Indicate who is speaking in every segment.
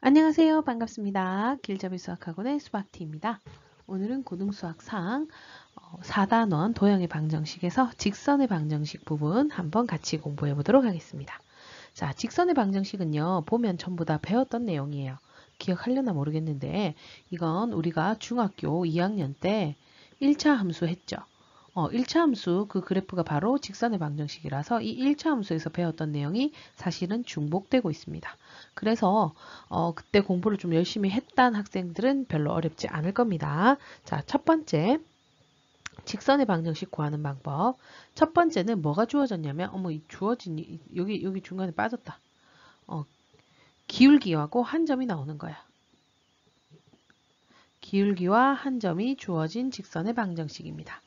Speaker 1: 안녕하세요. 반갑습니다. 길잡이 수학학원의 수박티입니다. 오늘은 고등수학 상 4단원 도형의 방정식에서 직선의 방정식 부분 한번 같이 공부해 보도록 하겠습니다. 자, 직선의 방정식은요. 보면 전부 다 배웠던 내용이에요. 기억하려나 모르겠는데 이건 우리가 중학교 2학년 때 1차 함수 했죠. 1차 함수 그 그래프가 바로 직선의 방정식이라서 이 1차 함수에서 배웠던 내용이 사실은 중복되고 있습니다. 그래서 그때 공부를 좀 열심히 했던 학생들은 별로 어렵지 않을 겁니다. 자, 첫 번째 직선의 방정식 구하는 방법. 첫 번째는 뭐가 주어졌냐면 이 주어진 여기 중간에 빠졌다. 기울기하고 한 점이 나오는 거야. 기울기와 한 점이 주어진 직선의 방정식입니다.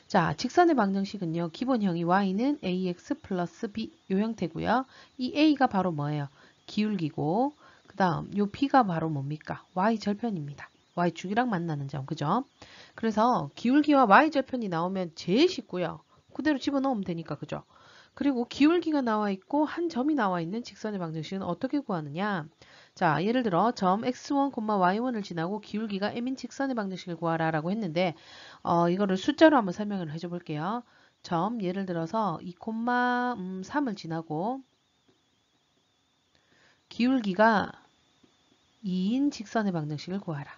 Speaker 1: 자, 직선의 방정식은요. 기본형이 y는 ax 플러스 b 요 형태고요. 이 a가 바로 뭐예요? 기울기고 그 다음 요 b가 바로 뭡니까? y절편입니다. y축이랑 만나는 점, 그죠? 그래서 기울기와 y절편이 나오면 제일 쉽고요. 그대로 집어넣으면 되니까, 그죠? 그리고 기울기가 나와 있고 한 점이 나와 있는 직선의 방정식은 어떻게 구하느냐? 자, 예를 들어 점 x1, y1을 지나고 기울기가 m인 직선의 방정식을 구하라 라고 했는데 이거를 숫자로 한번 설명을 해줘 볼게요. 점 예를 들어서 2, 3을 지나고 기울기가 2인 직선의 방정식을 구하라.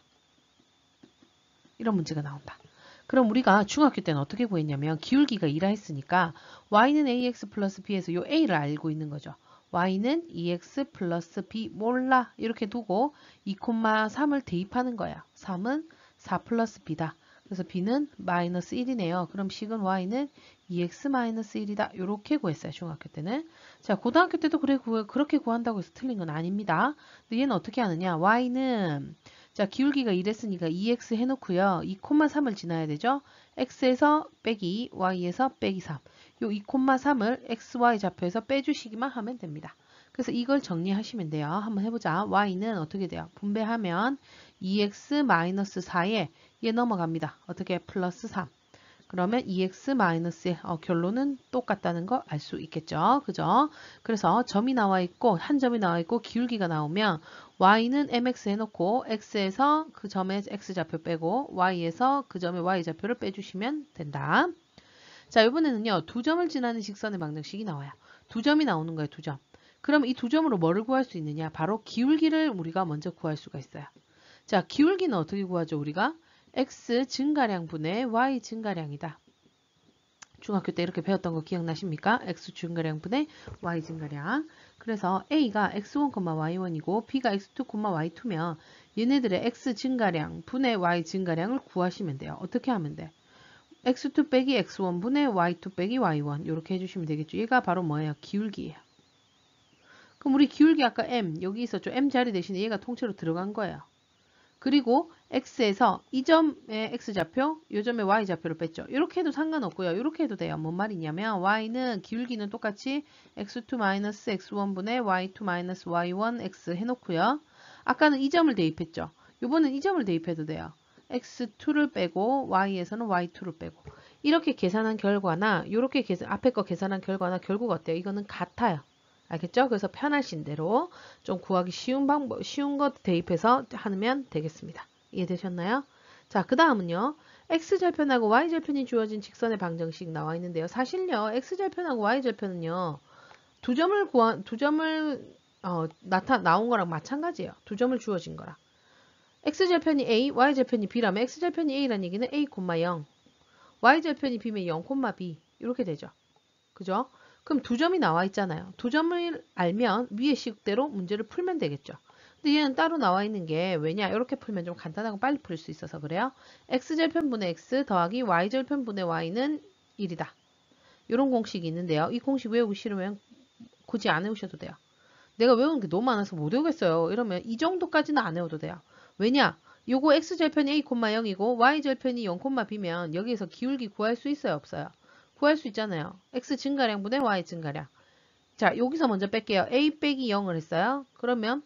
Speaker 1: 이런 문제가 나온다. 그럼 우리가 중학교 때는 어떻게 구했냐면 기울기가 2라 했으니까 y는 ax 플러스 b에서 요 a를 알고 있는 거죠. y는 2x 플러스 b 몰라 이렇게 두고 2,3을 대입하는 거야. 3은 4 플러스 b다. 그래서 b는 마이너스 1이네요. 그럼 식은 y는 2x 마이너스 1이다. 이렇게 구했어요. 중학교 때는. 자, 고등학교 때도 그렇게 구한다고 해서 틀린 건 아닙니다. 근데 얘는 어떻게 하느냐. y는 자, 기울기가 이랬으니까 2x 해놓고요. 2,3을 지나야 되죠. x에서 빼기, y에서 빼기 3. 요 2,3을 xy 좌표에서 빼주시기만 하면 됩니다. 그래서 이걸 정리하시면 돼요. 한번 해보자. y는 어떻게 돼요? 분배하면 2x-4에 얘 넘어갑니다. 어떻게? 플러스 3. 그러면 2x 마이너스의 결론은 똑같다는 거 알 수 있겠죠. 그죠? 그래서 점이 나와 있고 한 점이 나와 있고 기울기가 나오면 y는 mx 해놓고 x에서 그 점의 x좌표 빼고 y에서 그 점의 y좌표를 빼주시면 된다. 자, 이번에는요. 두 점을 지나는 직선의 방정식이 나와요. 두 점이 나오는 거예요. 두 점. 그럼 이 두 점으로 뭐를 구할 수 있느냐? 바로 기울기를 우리가 먼저 구할 수가 있어요. 자, 기울기는 어떻게 구하죠? 우리가 x 증가량분의 y 증가량이다. 중학교 때 이렇게 배웠던 거 기억나십니까? x 증가량분의 y 증가량. 그래서 a가 x1, y1이고 b가 x2, y2면 얘네들의 x 증가량 분의 y 증가량을 구하시면 돼요. 어떻게 하면 돼? x2 빼기 x1 분의 y2 빼기 y1 이렇게 해주시면 되겠죠. 얘가 바로 뭐예요? 기울기예요. 그럼 우리 기울기 아까 m 여기 있었죠. m 자리 대신에 얘가 통째로 들어간 거예요. 그리고 x에서 이 점의 x좌표, 이 점의 y좌표를 뺐죠. 이렇게 해도 상관없고요. 이렇게 해도 돼요. 뭔 말이냐면 y는 기울기는 똑같이 x2-x1분의 y2-y1 x 해놓고요. 아까는 이 점을 대입했죠. 이번엔 이 점을 대입해도 돼요. x2를 빼고 y에서는 y2를 빼고 이렇게 계산한 결과나 이렇게 앞에 거 계산한 결과나 결국 어때요? 이거는 같아요. 알겠죠? 그래서 편하신 대로 좀 구하기 쉬운 방법, 쉬운 것 대입해서 하면 되겠습니다. 이해되셨나요? 자, 그 다음은요. x절편하고 y절편이 주어진 직선의 방정식 나와 있는데요. 사실요. x절편하고 y절편은요. 나온 거랑 마찬가지예요. 두 점을 주어진 거랑. x절편이 a, y절편이 b라면 x절편이 a라는 얘기는 a, 0, y절편이 b면 0, b 이렇게 되죠. 그죠? 그럼 두 점이 나와 있잖아요. 두 점을 알면 위의 식대로 문제를 풀면 되겠죠. 근데 얘는 따로 나와 있는 게 왜냐? 이렇게 풀면 좀 간단하고 빨리 풀 수 있어서 그래요. x절편분의 x 더하기 y절편분의 y는 1이다. 이런 공식이 있는데요. 이 공식 외우기 싫으면 굳이 안 외우셔도 돼요. 내가 외우는 게 너무 많아서 못 외우겠어요. 이러면 이 정도까지는 안 외워도 돼요. 왜냐? 요거 x절편이 a, 0이고 y절편이 0, b면 여기에서 기울기 구할 수 있어요? 없어요? 구할 수 있잖아요. x 증가량분의 y 증가량. 자, 여기서 먼저 뺄게요. a 빼기 0을 했어요. 그러면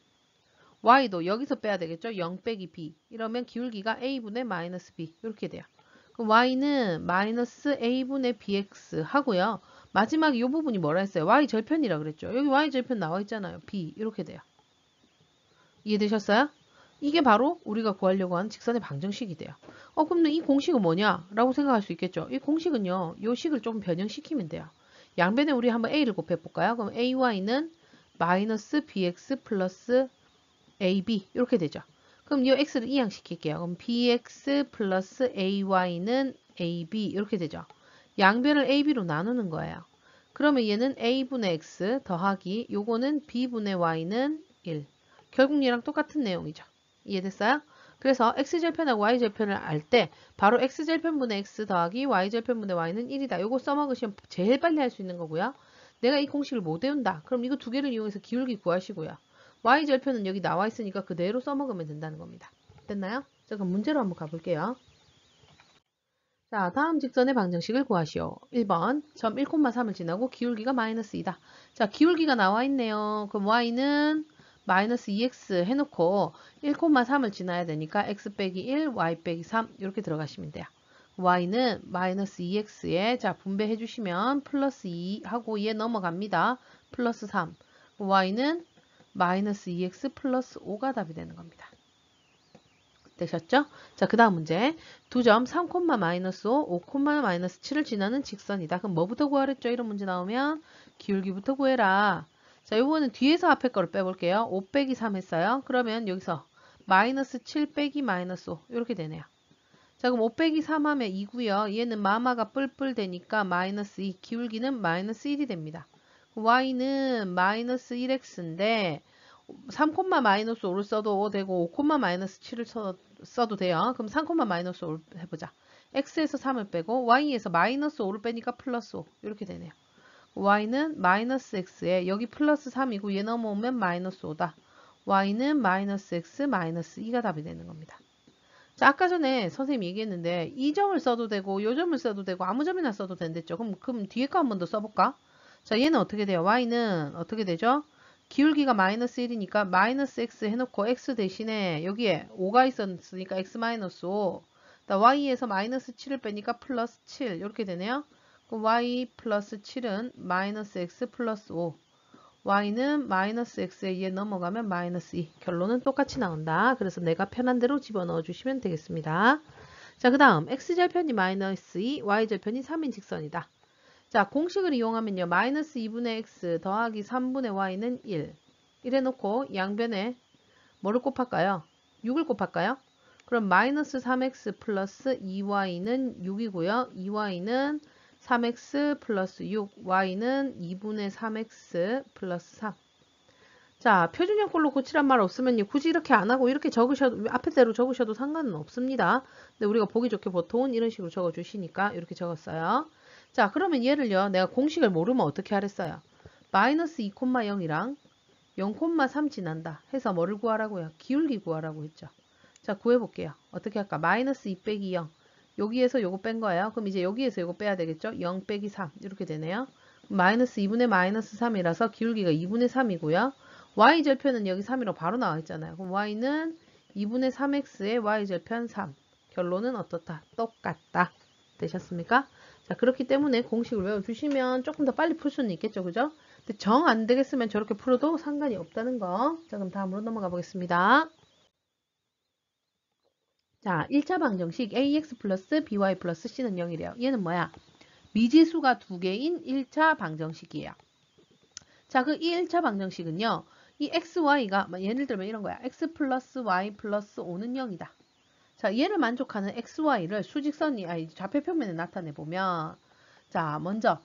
Speaker 1: y도 여기서 빼야 되겠죠? 0 빼기 b. 이러면 기울기가 a분의 마이너스 b. 이렇게 돼요. 그럼 y는 마이너스 a분의 bx 하고요. 마지막 이 부분이 뭐라 했어요? y절편이라 그랬죠. 여기 y절편 나와 있잖아요. b. 이렇게 돼요. 이해되셨어요? 이게 바로 우리가 구하려고 하는 직선의 방정식이 돼요. 그럼 이 공식은 뭐냐? 라고 생각할 수 있겠죠. 이 공식은요, 요 식을 좀 변형시키면 돼요. 양변에 우리 한번 a를 곱해볼까요? 그럼 ay는 마이너스 bx 플러스 ab 이렇게 되죠. 그럼 이 x를 이항시킬게요. 그럼 bx 플러스 ay는 ab 이렇게 되죠. 양변을 ab로 나누는 거예요. 그러면 얘는 a분의 x 더하기 요거는 b분의 y는 1. 결국 얘랑 똑같은 내용이죠. 이해됐어요? 그래서 x절편하고 y절편을 알 때 바로 x절편분의 x 더하기 y절편분의 y는 1이다. 요거 써먹으시면 제일 빨리 할 수 있는 거고요. 내가 이 공식을 못 외운다. 그럼 이거 두 개를 이용해서 기울기 구하시고요. y절편은 여기 나와 있으니까 그대로 써먹으면 된다는 겁니다. 됐나요? 자, 그럼 문제로 한번 가볼게요. 자, 다음 직선의 방정식을 구하시오. 1번 점 1,3을 지나고 기울기가 마이너스 2다. 자, 기울기가 나와 있네요. 그럼 y는 마이너스 2x 해놓고 1,3을 지나야 되니까 x 빼기 1, y 빼기 3 이렇게 들어가시면 돼요. y는 마이너스 2x에 자 분배해 주시면 플러스 2 하고 얘 넘어갑니다. 플러스 3. y는 마이너스 2x 플러스 5가 답이 되는 겁니다. 되셨죠? 자, 그 다음 문제. 2점 3, 마이너스 5, 5, 마이너스 7을 지나는 직선이다. 그럼 뭐부터 구하랬죠? 이런 문제 나오면 기울기부터 구해라. 자, 요거는 뒤에서 앞에 거를 빼볼게요. 5 빼기 3 했어요. 그러면 여기서 마이너스 7 빼기 마이너스 5 이렇게 되네요. 자, 그럼 5 빼기 3 하면 2고요. 얘는 마마가 뿔뿔 되니까 마이너스 2, 기울기는 마이너스 1이 됩니다. y는 마이너스 1x인데 3, 마이너스 5를 써도 되고 5, 마이너스 7을 써도 돼요. 그럼 3, 마이너스 5를 해보자. x에서 3을 빼고 y에서 마이너스 5를 빼니까 플러스 5 이렇게 되네요. y는 마이너스 x에 여기 플러스 3이고 얘 넘어오면 마이너스 5다. y는 마이너스 x 마이너스 2가 답이 되는 겁니다. 자, 아까 전에 선생님이 얘기했는데 이 점을 써도 되고 요 점을 써도 되고 아무 점이나 써도 된댔죠. 그럼 뒤에 거 한 번 더 써볼까? 자, 얘는 어떻게 돼요? y는 어떻게 되죠? 기울기가 마이너스 1이니까 마이너스 x 해놓고 x 대신에 여기에 5가 있었으니까 x 마이너스 5. y에서 마이너스 7을 빼니까 플러스 7 이렇게 되네요. 그럼 y 플러스 7은 마이너스 x 플러스 5. y는 마이너스 x에 얘 넘어가면 마이너스 2. 결론은 똑같이 나온다. 그래서 내가 편한 대로 집어넣어 주시면 되겠습니다. 자, 그 다음 x절편이 마이너스 2, y절편이 3인 직선이다. 자, 공식을 이용하면요. 마이너스 2분의 x 더하기 3분의 y는 1. 이래놓고 양변에 뭐를 곱할까요? 6을 곱할까요? 그럼 마이너스 3x 플러스 2y는 6이고요. 2y는 3x 플러스 6, y는 2분의 3x 플러스 3. 자, 표준형꼴로 고치란 말 없으면 굳이 이렇게 안 하고 이렇게 적으셔도, 앞에 대로 적으셔도 상관은 없습니다. 근데 우리가 보기 좋게 보통은 이런 식으로 적어주시니까 이렇게 적었어요. 자, 그러면 얘를요, 내가 공식을 모르면 어떻게 하랬어요? 마이너스 2,0이랑 0,3 지난다 해서 뭐를 구하라고요? 기울기 구하라고 했죠. 자, 구해볼게요. 어떻게 할까? 마이너스 2 빼기 0. 여기에서 요거 뺀 거예요. 그럼 이제 여기에서 요거 빼야 되겠죠? 0 빼기 3 이렇게 되네요. 마이너스 2분의 마이너스 3이라서 기울기가 2분의 3이고요. y절편은 여기 3이라고 바로 나와 있잖아요. 그럼 y는 2분의 3x의 y절편 3. 결론은 어떻다? 똑같다. 되셨습니까? 자, 그렇기 때문에 공식을 외워주시면 조금 더 빨리 풀 수는 있겠죠. 그죠? 근데 정 안 되겠으면 저렇게 풀어도 상관이 없다는 거. 자, 그럼 다음으로 넘어가 보겠습니다. 자, 1차 방정식 ax 플러스 by 플러스 c는 0이래요. 얘는 뭐야? 미지수가 두 개인 1차 방정식이에요. 자, 그 1차 방정식은요. 이 x, y가 예를 들면 이런 거야. x 플러스 y 플러스 5는 0이다. 자, 얘를 만족하는 x, y를 수직선이 좌표평면에 나타내 보면 자, 먼저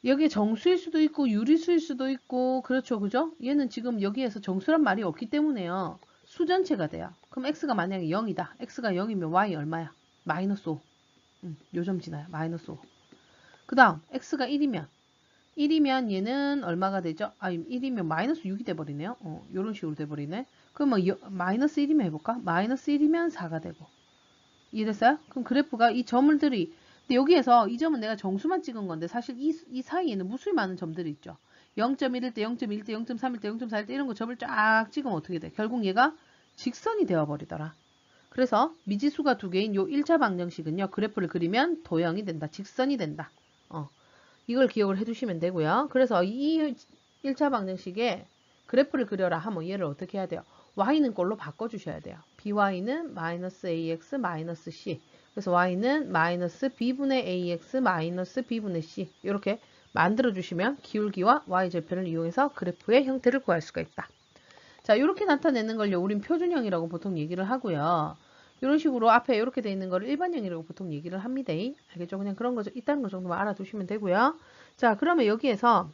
Speaker 1: 여기에 정수일 수도 있고 유리수일 수도 있고 그렇죠. 그죠? 얘는 지금 여기에서 정수란 말이 없기 때문에요. 수전체가 돼요. 그럼 x가 만약에 0이다. x가 0이면 y 얼마야? 마이너스 5. 요점 지나요. 마이너스 5. 그 다음 x가 1이면 얘는 얼마가 되죠? 1이면 마이너스 6이 돼버리네요. 요런 식으로 돼버리네. 그러면 마이너스 1이면 해볼까? 마이너스 1이면 4가 되고. 이해됐어요? 그럼 그래프가 이 점들이 근데 여기에서 이 점은 내가 정수만 찍은 건데 사실 이 사이에는 무수히 많은 점들이 있죠. 0.1일 때, 0.1일 때, 0.3일 때, 0.4일 때 이런 거 점을 쫙 찍으면 어떻게 돼? 결국 얘가 직선이 되어버리더라. 그래서 미지수가 두 개인 요 1차 방정식은요. 그래프를 그리면 도형이 된다. 직선이 된다. 이걸 기억을 해두시면 되고요. 그래서 이 1차 방정식에 그래프를 그려라 하면 얘를 어떻게 해야 돼요? y는 꼴로 바꿔주셔야 돼요. by는 마이너스 ax 마이너스 c. 그래서 y는 마이너스 b분의 ax 마이너스 b분의 c. 이렇게 만들어주시면 기울기와 y절편을 이용해서 그래프의 형태를 구할 수가 있다. 자, 이렇게 나타내는 걸요, 우린 표준형이라고 보통 얘기를 하고요. 이런 식으로 앞에 이렇게 돼 있는 거를 일반형이라고 보통 얘기를 합니다. 알겠죠? 그냥 그런 거, 있다는 거 정도만 알아두시면 되고요. 자, 그러면 여기에서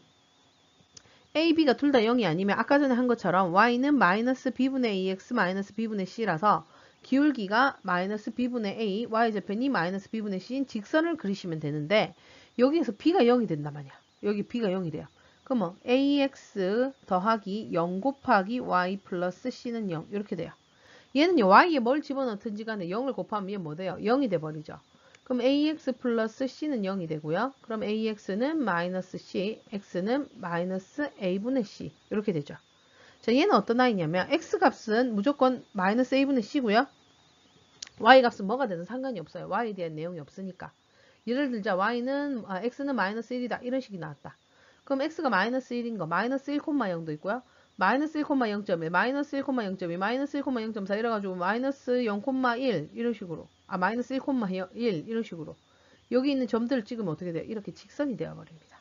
Speaker 1: A, B가 둘 다 0이 아니면 아까 전에 한 것처럼 y는 마이너스 b분의 ax 마이너스 b분의 c라서 기울기가 마이너스 b분의 a, y절편이 마이너스 b분의 c인 직선을 그리시면 되는데 여기에서 b가 0이 된단 말이야. 여기 b가 0이 돼요. 그럼 뭐 ax 더하기 0 곱하기 y 플러스 c는 0 이렇게 돼요. 얘는요, y에 뭘 집어넣든지 간에 0을 곱하면 얘 뭐 돼요? 0이 돼버리죠. 그럼 ax 플러스 c는 0이 되고요. 그럼 ax는 마이너스 c, x는 마이너스 a분의 c 이렇게 되죠. 자, 얘는 어떤 아이냐면 x 값은 무조건 마이너스 a분의 c고요. y 값은 뭐가 되든 상관이 없어요. y에 대한 내용이 없으니까. 예를 들자 x는 마이너스 1이다. 이런 식이 나왔다. 그럼 x가 마이너스 1인 거 마이너스 1,0도 있고요. 마이너스 1,0.1, 마이너스 1,0.2, 마이너스 1,0.4 이래가지고 마이너스 0,1 이런 식으로 마이너스 1,1 이런 식으로 여기 있는 점들을 찍으면 어떻게 돼요? 이렇게 직선이 되어버립니다.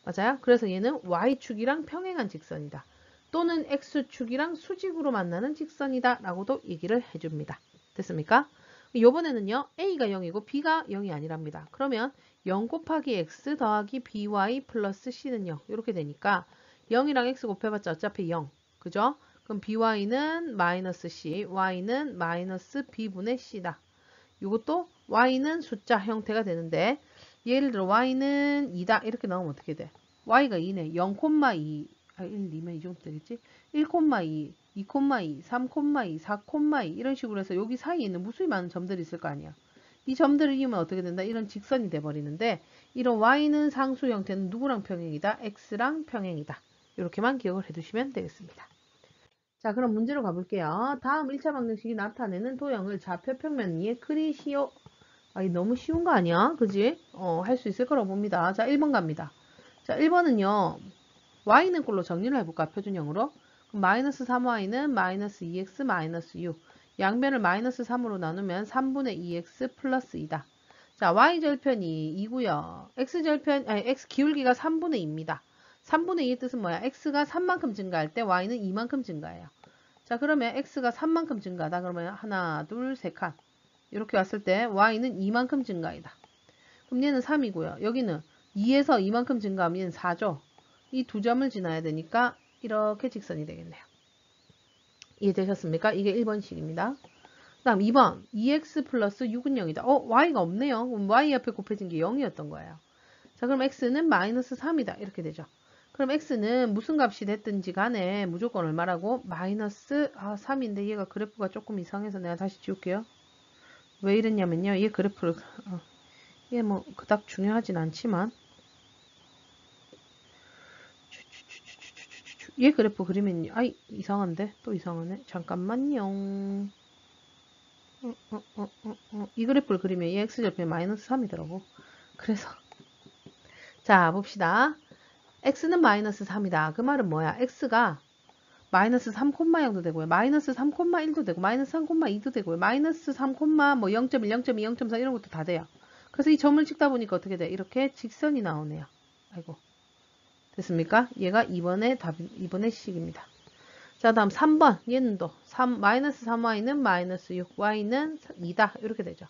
Speaker 1: 맞아요? 그래서 얘는 y축이랑 평행한 직선이다. 또는 x축이랑 수직으로 만나는 직선이다 라고도 얘기를 해줍니다. 됐습니까? 이번에는요, a가 0이고 b가 0이 아니랍니다. 그러면 0 곱하기 x 더하기 by 플러스 c는 0 이렇게 되니까 0이랑 x 곱해봤자 어차피 0. 그죠? 그럼 by는 마이너스 c, y는 마이너스 b분의 c다. 이것도 y는 숫자 형태가 되는데 예를 들어 y는 2다. 이렇게 나오면 어떻게 돼? y가 2네. 0,2, 1, 2면 이 정도 되겠지? 1,2, 2,2, 3,2, 4,2 이런 식으로 해서 여기 사이에 있는 무수히 많은 점들이 있을 거 아니야. 이 점들을 이으면 어떻게 된다? 이런 직선이 돼버리는데 이런 y는 상수 형태는 누구랑 평행이다? x랑 평행이다. 이렇게만 기억을 해두시면 되겠습니다. 자, 그럼 문제로 가볼게요. 다음 1차 방정식이 나타내는 도형을 좌표평면 위에 그리시오. 아, 이 너무 쉬운 거 아니야? 그지? 할 수 있을 거라고 봅니다. 자, 1번 갑니다. 자, 1번은요. y는 꼴로 정리를 해볼까? 표준형으로. 그럼 마이너스 3y는 마이너스 2x 마이너스 6. 양변을 마이너스 3으로 나누면 3분의 2x 플러스 2다. 자, y절편이 2고요. x 기울기가 3분의 2입니다. 3분의 2의 뜻은 뭐야? x가 3만큼 증가할 때 y는 2만큼 증가해요. 자, 그러면 x가 3만큼 증가하다. 그러면 하나, 둘, 세 칸. 이렇게 왔을 때 y는 2만큼 증가이다. 그럼 얘는 3이고요. 여기는 2에서 2만큼 증가하면 4죠. 이 두 점을 지나야 되니까 이렇게 직선이 되겠네요. 이해되셨습니까? 이게 1번식입니다. 그 다음 2번 2x 플러스 6은 0이다. y가 없네요. 그럼 y 옆에 곱해진 게 0이었던 거예요. 자, 그럼 x는 마이너스 3이다. 이렇게 되죠. 그럼 x는 무슨 값이 됐든지 간에 무조건 얼마라고? 마이너스 3인데 얘가 그래프가 조금 이상해서 내가 다시 지울게요. 왜 이랬냐면요. 얘 그래프를 얘 뭐 그닥 중요하진 않지만 얘 그래프 그리면 아이 이상한데? 또 이상하네. 잠깐만요. 이 그래프를 그리면 이 x절편 마이너스 3이더라고. 그래서 자 봅시다. x는 마이너스 3이다. 그 말은 뭐야? x가 마이너스 3,0도 되고요. 마이너스 3,1도 되고 마이너스 3,2도 되고요. 마이너스 3, 뭐 0.1, 0.2, 0.4 이런 것도 다 돼요. 그래서 이 점을 찍다 보니까 어떻게 돼? 이렇게 직선이 나오네요. 아이고. 됐습니까? 얘가 2번의 식입니다. 자, 다음 3번. 얘는 또 마이너스 3y는 마이너스 6, y는 2다. 이렇게 되죠.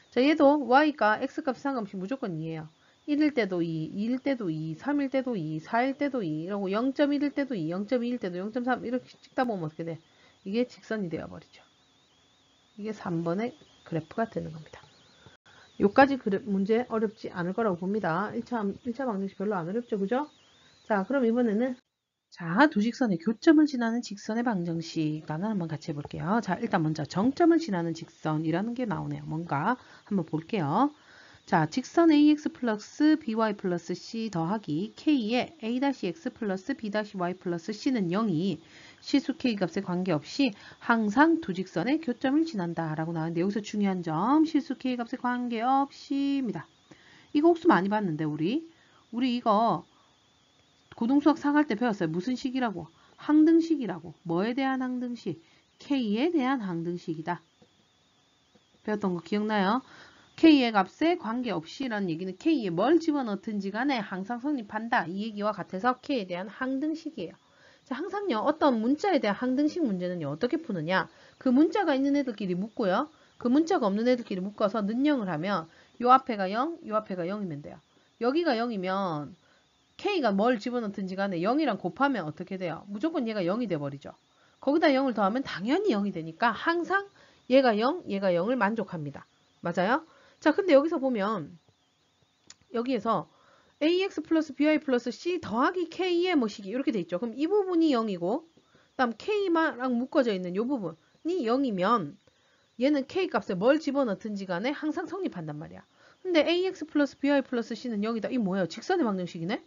Speaker 1: 자, 얘도 y가 x값 상관없이 무조건 2예요. 1일 때도 2, 2일 때도 2, 3일 때도 2, 4일 때도 2, 이러고 0.1일 때도 2, 0.2일 때도 0.3 이렇게 찍다 보면 어떻게 돼? 이게 직선이 되어버리죠. 이게 3번의 그래프가 되는 겁니다. 요까지 문제 어렵지 않을 거라고 봅니다. 1차 방정식 별로 안 어렵죠, 그죠? 자, 그럼 이번에는 자, 두 직선의 교점을 지나는 직선의 방정식 나는 한번 같이 해볼게요. 자, 일단 먼저 정점을 지나는 직선이라는 게 나오네요. 뭔가 한번 볼게요. 자, 직선 ax 플러스 by 플러스 c 더하기 k의 a-x 플러스 b-y 플러스 c는 0이 시수 k 값에 관계없이 항상 두 직선의 교점을 지난다 라고 나오는데 여기서 중요한 점 시수 k 값에 관계없이입니다. 이거 혹시 많이 봤는데 우리 이거 고등수학 4할 때 배웠어요. 무슨 식이라고? 항등식이라고. 뭐에 대한 항등식? K에 대한 항등식이다. 배웠던 거 기억나요? K의 값에 관계없이라는 얘기는 K에 뭘 집어넣든지 간에 항상 성립한다. 이 얘기와 같아서 K에 대한 항등식이에요. 자, 항상요. 어떤 문자에 대한 항등식 문제는요. 어떻게 푸느냐. 그 문자가 있는 애들끼리 묶고요. 그 문자가 없는 애들끼리 묶어서 능령을 하면 요 앞에가 0, 요 앞에가 0이면 돼요. 여기가 0이면 K가 뭘 집어넣든지 간에 0이랑 곱하면 어떻게 돼요? 무조건 얘가 0이 돼버리죠. 거기다 0을 더하면 당연히 0이 되니까 항상 얘가 0, 얘가 0을 만족합니다. 맞아요? 자, 근데 여기서 보면 여기에서 ax 플러스 by 플러스 c 더하기 k의 뭐식이 이렇게 돼 있죠. 그럼 이 부분이 0이고 그다음 k랑 묶어져 있는 이 부분이 0이면 얘는 k 값에 뭘 집어넣든지 간에 항상 성립한단 말이야. 근데 ax 플러스 by 플러스 c는 0이다. 이 뭐예요? 직선의 방정식이네?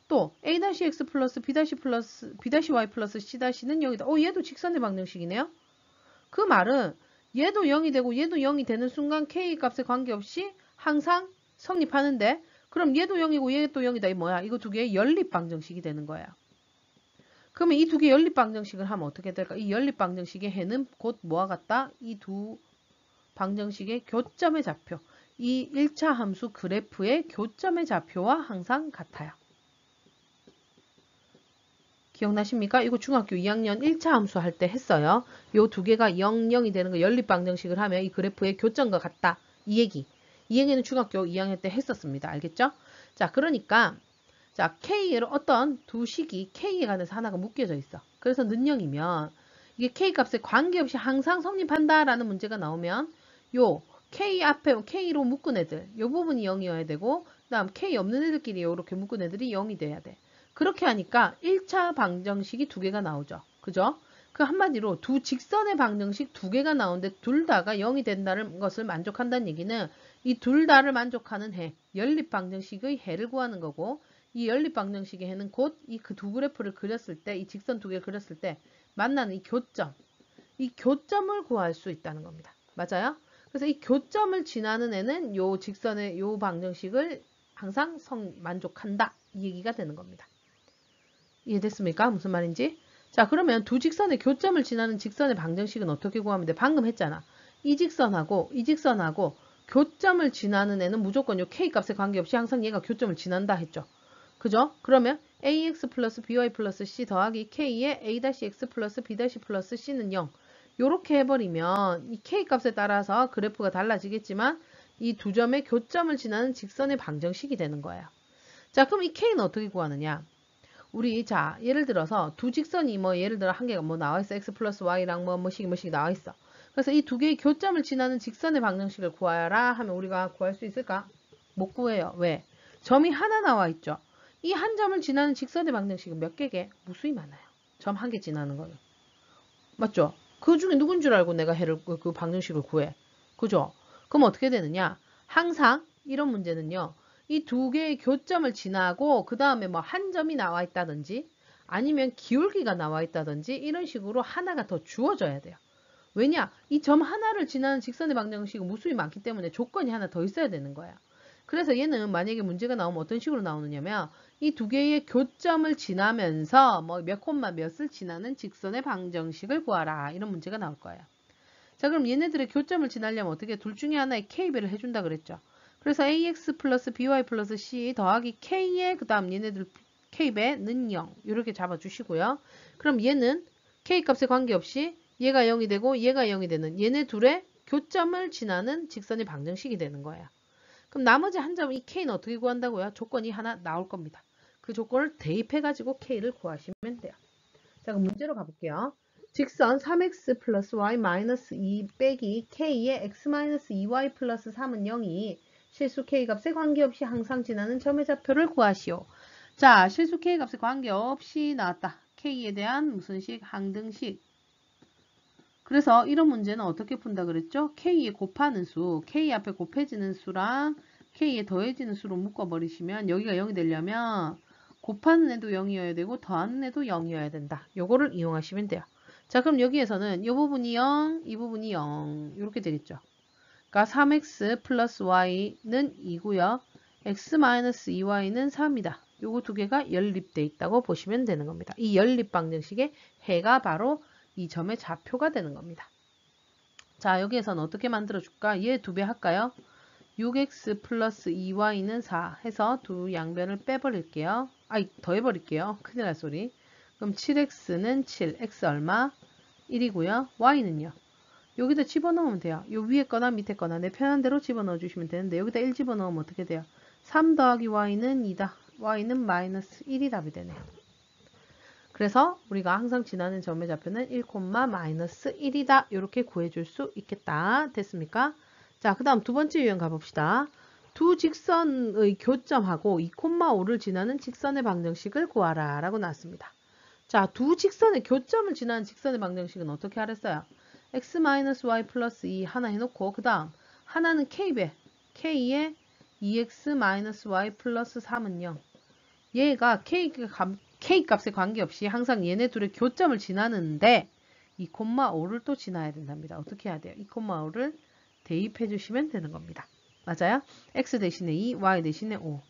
Speaker 1: 또 a-x 플러스 b-y 플러스 c-는 0이다. 얘도 직선의 방정식이네요. 그 말은 얘도 0이 되고 얘도 0이 되는 순간 k 값에 관계없이 항상 성립하는데 그럼 얘도 0이고 얘도 0이다. 이 뭐야? 이거 두 개의 연립 방정식이 되는 거야. 그러면 이 두 개의 연립 방정식을 하면 어떻게 될까? 이 연립 방정식의 해는 곧 뭐와 같다? 이 두 방정식의 교점의 좌표. 이 1차 함수 그래프의 교점의 좌표와 항상 같아요. 기억나십니까? 이거 중학교 2학년 1차 함수 할 때 했어요. 요 두 개가 0, 0이 되는 거 연립 방정식을 하면 이 그래프의 교점과 같다. 이 얘기. 이 얘기는 중학교 2학년 때 했었습니다. 알겠죠? 자, 그러니까 자, K로 어떤 두 식이 K에 관해서 하나가 묶여져 있어. 그래서 능령이면 이게 K 값에 관계없이 항상 성립한다라는 문제가 나오면 요 K 앞에 K로 묶은 애들 요 부분이 0이어야 되고 그다음 K 없는 애들끼리 이렇게 묶은 애들이 0이 돼야 돼. 그렇게 하니까 1차 방정식이 두 개가 나오죠. 그죠? 그 한마디로 두 직선의 방정식 두 개가 나오는데 둘 다가 0이 된다는 것을 만족한다는 얘기는 이 둘 다를 만족하는 해, 연립 방정식의 해를 구하는 거고 이 연립 방정식의 해는 곧 이 그 두 그래프를 그렸을 때, 이 직선 두 개를 그렸을 때 만나는 이 교점을 구할 수 있다는 겁니다. 맞아요? 그래서 이 교점을 지나는 애는 요 직선의 요 방정식을 항상 만족한다. 이 얘기가 되는 겁니다. 이해됐습니까? 무슨 말인지? 자, 그러면 두 직선의 교점을 지나는 직선의 방정식은 어떻게 구하면 돼? 방금 했잖아. 이 직선하고 교점을 지나는 애는 무조건 요 k 값에 관계없이 항상 얘가 교점을 지난다 했죠. 그죠? 그러면 ax 플러스 by 플러스 c 더하기 k의 a-x 플러스 b- 플러스 c는 0. 요렇게 해버리면 이 k 값에 따라서 그래프가 달라지겠지만 이 두 점의 교점을 지나는 직선의 방정식이 되는 거예요. 자, 그럼 이 k는 어떻게 구하느냐? 우리 자 예를 들어서 두 직선이 뭐 예를 들어 한 개가 뭐 나와 있어. x 플러스 y랑 뭐씩 나와 있어. 그래서 이 두 개의 교점을 지나는 직선의 방정식을 구하라 하면 우리가 구할 수 있을까? 못 구해요. 왜? 점이 하나 나와 있죠. 이 한 점을 지나는 직선의 방정식은 몇 개게? 무수히 많아요. 점 한 개 지나는 거는. 맞죠? 그 중에 누군 줄 알고 내가 그 방정식을 구해. 그죠? 그럼 어떻게 되느냐? 항상 이런 문제는요. 이 두 개의 교점을 지나고 그 다음에 뭐 한 점이 나와 있다든지 아니면 기울기가 나와 있다든지 이런 식으로 하나가 더 주어져야 돼요. 왜냐? 이 점 하나를 지나는 직선의 방정식은 무수히 많기 때문에 조건이 하나 더 있어야 되는 거야. 그래서 얘는 만약에 문제가 나오면 어떤 식으로 나오느냐면 이 두 개의 교점을 지나면서 뭐 몇 콤마 몇을 지나는 직선의 방정식을 구하라. 이런 문제가 나올 거예요. 자, 그럼 얘네들의 교점을 지나려면 어떻게 둘 중에 하나의 k배를 해준다 그랬죠. 그래서 ax 플러스 by 플러스 c 더하기 k의 그 다음 얘네들 k배는 0 이렇게 잡아주시고요. 그럼 얘는 k 값에 관계없이 얘가 0이 되고 얘가 0이 되는 얘네 둘의 교점을 지나는 직선의 방정식이 되는 거예요. 그럼 나머지 한 점 이 k는 어떻게 구한다고요? 조건이 하나 나올 겁니다. 그 조건을 대입해가지고 k를 구하시면 돼요. 자, 그럼 문제로 가볼게요. 직선 3x 플러스 y 마이너스 2 빼기 k의 x 마이너스 2y 플러스 3은 0이 실수 k 값에 관계없이 항상 지나는 점의 좌표를 구하시오. 자, 실수 k 값에 관계없이 나왔다. k에 대한 무슨 식? 항등식. 그래서 이런 문제는 어떻게 푼다 그랬죠? k에 곱하는 수, k 앞에 곱해지는 수랑 k에 더해지는 수로 묶어버리시면 여기가 0이 되려면 곱하는 애도 0이어야 되고 더하는 애도 0이어야 된다. 요거를 이용하시면 돼요. 자, 그럼 여기에서는 이 부분이 0, 이 부분이 0 이렇게 되겠죠. 그러니까 3x 플러스 y는 2고요. x 마이너스 2y는 4입니다. 요거 두 개가 연립돼 있다고 보시면 되는 겁니다. 이 연립 방정식의 해가 바로 이 점의 좌표가 되는 겁니다. 자, 여기에서는 어떻게 만들어줄까? 얘 두 배 할까요? 6x 플러스 2y는 4 해서 두 양변을 빼버릴게요. 아이, 더해버릴게요. 큰일 날 소리. 그럼 7x는 7, x 얼마? 1이고요. y는요. 여기다 집어넣으면 돼요. 요 위에 거나 밑에 거나 내 편한 대로 집어넣어 주시면 되는데 여기다 1 집어넣으면 어떻게 돼요? 3 더하기 y는 2다. y는 마이너스 1이 답이 되네요. 그래서 우리가 항상 지나는 점의 좌표는 1, 마이너스 1이다. 이렇게 구해줄 수 있겠다. 됐습니까? 자, 그 다음 두 번째 유형 가봅시다. 두 직선의 교점하고 2,5를 지나는 직선의 방정식을 구하라 라고 나왔습니다. 자, 두 직선의 교점을 지나는 직선의 방정식은 어떻게 하랬어요? x-y 플러스 2 하나 해놓고 그 다음 하나는 k배 k에 2x-y 플러스 3은 0. 얘가 k 값에 관계없이 항상 얘네 둘의 교점을 지나는데 2,5를 또 지나야 된답니다. 어떻게 해야 돼요? 2,5를 대입해 주시면 되는 겁니다. 맞아요? x 대신에 2, y 대신에 5.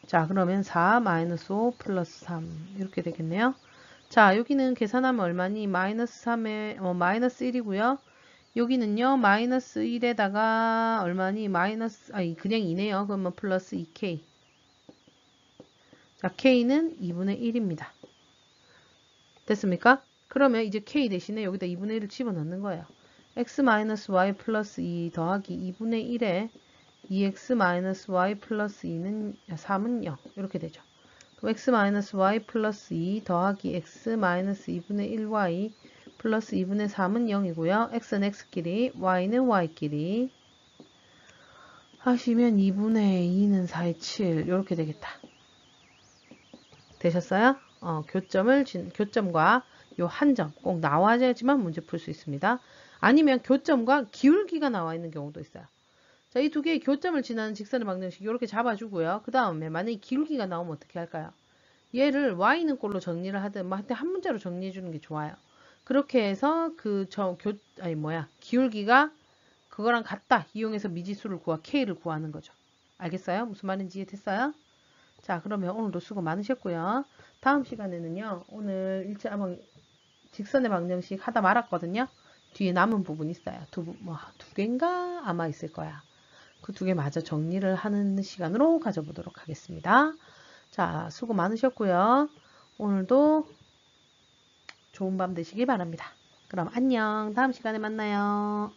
Speaker 1: 자, 그러면 4 마이너스 5 플러스 3 이렇게 되겠네요. 자, 여기는 계산하면 얼마니? 마이너스 3에 마이너스 1이고요. 여기는요. 마이너스 1에다가 얼마니? 마이너스 그냥 2네요. 그러면 플러스 2k. 자, k는 2분의 1입니다. 됐습니까? 그러면 이제 k 대신에 여기다 2분의 1을 집어넣는 거예요. x-y 플러스 2 더하기 2분의 1에 2x-y 플러스 2는 3은 0 이렇게 되죠. 그럼 x-y 플러스 2 더하기 x-2분의 1y 플러스 2분의 3은 0이고요. x는 x끼리 y는 y끼리 하시면 2분의 2는 4의 7 이렇게 되겠다. 되셨어요? 교점과 요 한 점 꼭 나와야지만 문제 풀 수 있습니다. 아니면 교점과 기울기가 나와 있는 경우도 있어요. 자, 이 두 개의 교점을 지나는 직선의 방정식 이렇게 잡아주고요. 그 다음에 만약에 기울기가 나오면 어떻게 할까요? 얘를 y는 꼴로 정리를 하든 한 문자로 정리해 주는 게 좋아요. 그렇게 해서 기울기가 그거랑 같다. 이용해서 미지수를 k를 구하는 거죠. 알겠어요? 무슨 말인지 이해됐어요? 자, 그러면 오늘도 수고 많으셨고요. 다음 시간에는요. 오늘 직선의 방정식 하다 말았거든요. 뒤에 남은 부분 있어요. 두 개인가 아마 있을 거야. 그 두 개 마저 정리를 하는 시간으로 가져보도록 하겠습니다. 자, 수고 많으셨고요. 오늘도 좋은 밤 되시기 바랍니다. 그럼 안녕. 다음 시간에 만나요.